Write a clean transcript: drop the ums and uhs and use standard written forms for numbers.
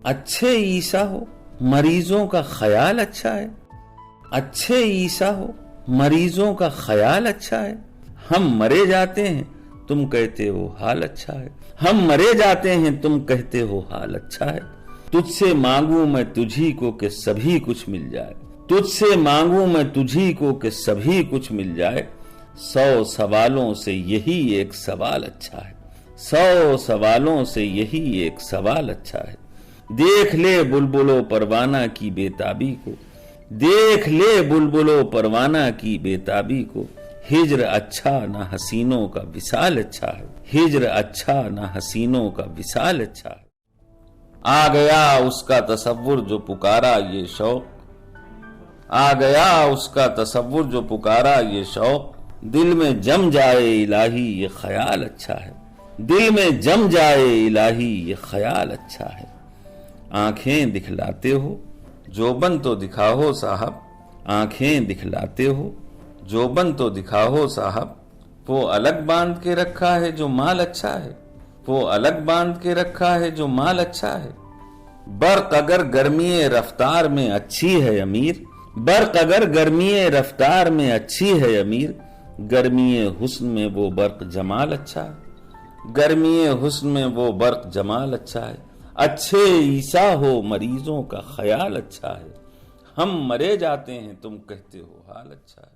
اچھے عیسیٰ ہو مریضوں کا خیال اچھا ہے، اچھے عیسیٰ ہو مریضوں کا خیال اچھا ہے۔ ہم مرے جاتے ہیں تم کہتے ہو حال اچھا ہے، ہم مرے جاتے ہیں تم کہتے ہو حال اچھا ہے۔ تجھ سے مانگوں میں تجھی کو کہ سبھی کچھ مل جائے، تجھ سے مانگوں میں تجھی کو کہ سبھی کچھ مل جائے۔ 100 سوالوں سے یہی ایک سوال اچھا ہے، 100 سوالوں سے یہی ایک سوال اچھا ہے۔ دیکھ لے بلبلو پروانہ کی بےتابی کو، دیکھ لے بلبلو پروانہ کی بےتابی کو۔ ہجر اچھا نہ حسینوں کا وصال اچھا ہے، ہجر اچھا نہ حسینوں کا وصال اچھا ہے۔ آ گیا اس کا تصور جو پکارا یہ شوق، آ گیا اس کا تصور جو پکارا یہ شوق۔ دل میں جم جائے الہی یہ خیال اچھا ہے، دل میں جم جائے الہی یہ خیال اچھا ہے۔ آنکھیں دکھلاتے ہو جوبن تو دکھاؤ صاحب، آنکھیں دکھلاتے ہو جوبن تو دکھاؤ صاحب۔ وہ الگ باندھ کے رکھا ہے جو مال اچھا ہے، وہ الگ باندھ کے رکھا ہے جو مال اچھا ہے۔ برق اگر گرمی رفتار میں اچھی ہے امیر، برق اگر گرمی رفتار میں اچھی ہے امیر۔ گرمی حسن میں وہ برق جمال اچھا ہے، گرمی حسن میں وہ برق جمال اچھا ہے۔ اچھے عیسیٰ ہو مریضوں کا خیال اچھا ہے، ہم مرے جاتے ہیں تم کہتے ہو حال اچھا ہے۔